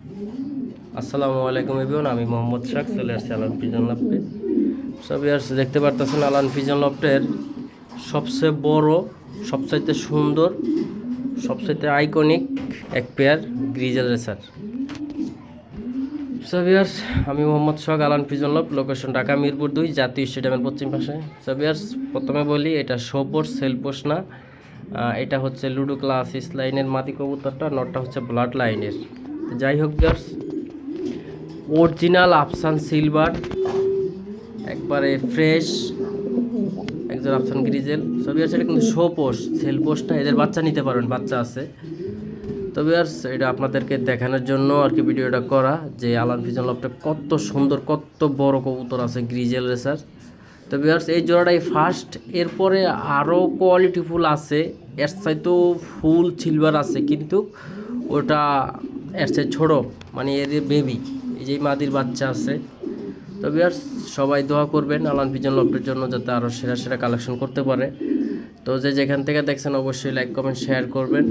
আসসালামু আলাইকুম এভরিওয়ান, আমি মোহাম্মদ শাক চলে আসছি আলান পিজন লফটে। সব ইয়ার্স দেখতে পারতেছেন আলান পিজন লফটের সবচেয়ে বড়, সবচাইতে সুন্দর, সবচাইতে আইকনিক এক পেয়ার গ্রিজেল রেসার। সব ইয়ার্স আমি Mohammad Shak, Alan pigeon loft, location Dhaka Mirpur 2, জাতীয় স্টেডিয়ামের পশ্চিম পাশে। সব ইয়ার্স প্রথমে বলি, এটা শো পোস্ট, সেল পোস্ট না। এটা হচ্ছে লুডো ক্লাস লাইনের মাদি কবুতরটা, নটটা হচ্ছে ব্লাড লাইনের। যাই হোক ইয়ার্স, অরিজিনাল আফসান সিলভার, একবারে ফ্রেশ একজন আফসান গ্রিজেল। তবে আর এটা কিন্তু শো পোস্ট, সেল পোস্ট না। এদের বাচ্চা নিতে পারবেন, বাচ্চা আছে। তবে আর এটা আপনাদেরকে দেখানোর জন্য আর কি ভিডিওটা করা, যে আলান পিজন লফটে কত সুন্দর, কত বড় কবুতর আছে গ্রিজেল রেসার। তবে আর এই জোড়াটাই ফার্স্ট। এরপরে আরও কোয়ালিটিফুল আছে, এর চাইতেও ফুল সিলভার আছে, কিন্তু ওটা এর চাই ছোটো, মানে এর বেবি। এই যে মাদির বাচ্চা আছে। তবে আর সবাই দোয়া করবেন আলান পিজন লফটের জন্য, যাতে আরও সেরা সেরা কালেকশন করতে পারে। তো যে যেখান থেকে দেখছেন অবশ্যই লাইক কমেন্ট শেয়ার করবেন।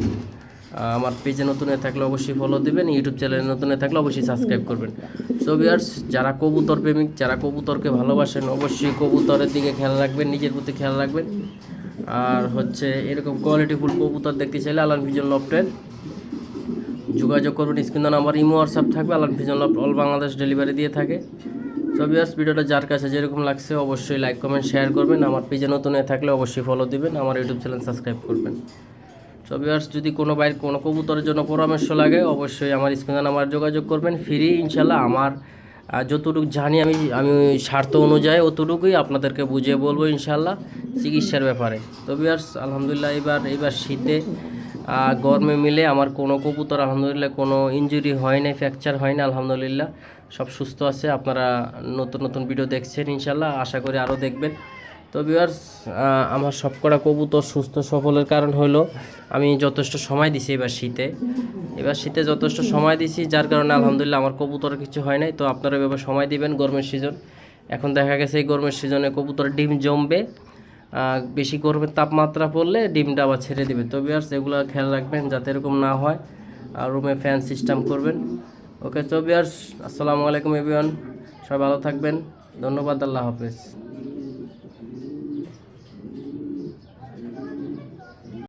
আমার পেজে নতুন হয়ে থাকলে অবশ্যই ফলো দিবেন, ইউটিউব চ্যানেলে নতুন হয়ে থাকলে অবশ্যই সাবস্ক্রাইব করবেন। সো ভিউয়ার্স, যারা কবুতর প্রেমিক, যারা কবুতরকে ভালোবাসেন, অবশ্যই কবুতরের দিকে খেয়াল রাখবেন, নিজের প্রতি খেয়াল রাখবেন। আর হচ্ছে এরকম কোয়ালিটিফুল কবুতর দেখতে চাইলে আলান পিজন লফটের যোগাযোগ করবেন। স্ক্রিনে নাম্বার, ইমো, হোয়াটসঅ্যাপ থাকবে। Alan pigeon loft all Bangladesh delivery দিয়ে থাকে। সো ভিউয়ার্স, ভিডিওটা যার কাছে যেরকম লাগছে অবশ্যই লাইক কমেন্ট শেয়ার করবেন। আমার পেজে নতুন হয়ে থাকলে অবশ্যই ফলো দিবেন, আমার ইউটিউব চ্যানেল সাবস্ক্রাইব করবেন। সো ভিউয়ার্স, যদি কোনো বাইর কোনো কবুতরের জন্য পরামর্শ লাগে অবশ্যই আমার স্ক্রিনে নাম্বার যোগাযোগ করবেন, ফ্রি ইনশাল্লাহ। আমার যতটুকু জানি আমি স্বার্থ অনুযায়ী অতটুকুই আপনাদেরকে বুঝিয়ে বলবো ইনশাল্লাহ চিকিৎসার ব্যাপারে। তো ভিউয়ার্স, আলহামদুলিল্লাহ এইবার শীতে গরমে মিলে আমার কোনো কবুতর আলহামদুলিল্লাহ কোনো ইনজুরি হয় না, ফ্র্যাকচার হয় না, আলহামদুলিল্লাহ সব সুস্থ আছে। আপনারা নতুন নতুন ভিডিও দেখছেন ইনশাল্লাহ, আশা করি আরও দেখবেন। তো ভিউয়ার্স, আমার সবকটা কবুতর সুস্থ সফলের কারণ হলো আমি যথেষ্ট সময় দিছি এবার শীতে যথেষ্ট সময় দিছি, যার কারণে আলহামদুলিল্লাহ আমার কবুতর কিছু হয় নাই। তো আপনারা এবার সময় দিবেন। গরমের সিজন এখন, দেখা গেছে এই গরমের সিজনে কবুতর ডিম জমবে, বেশি গরমের তাপমাত্রা পড়লে ডিমটা আবার ছেড়ে দেবে। তো ভিউয়ার্স, এগুলো খেয়াল রাখবেন যাতে এরকম না হয়, আর রুমে ফ্যান সিস্টেম করবেন। ওকে তো ভিউয়ার্স, আসসালামু আলাইকুম এভরিওয়ান, সবাই ভালো থাকবেন। ধন্যবাদ, আল্লাহ হাফেজ।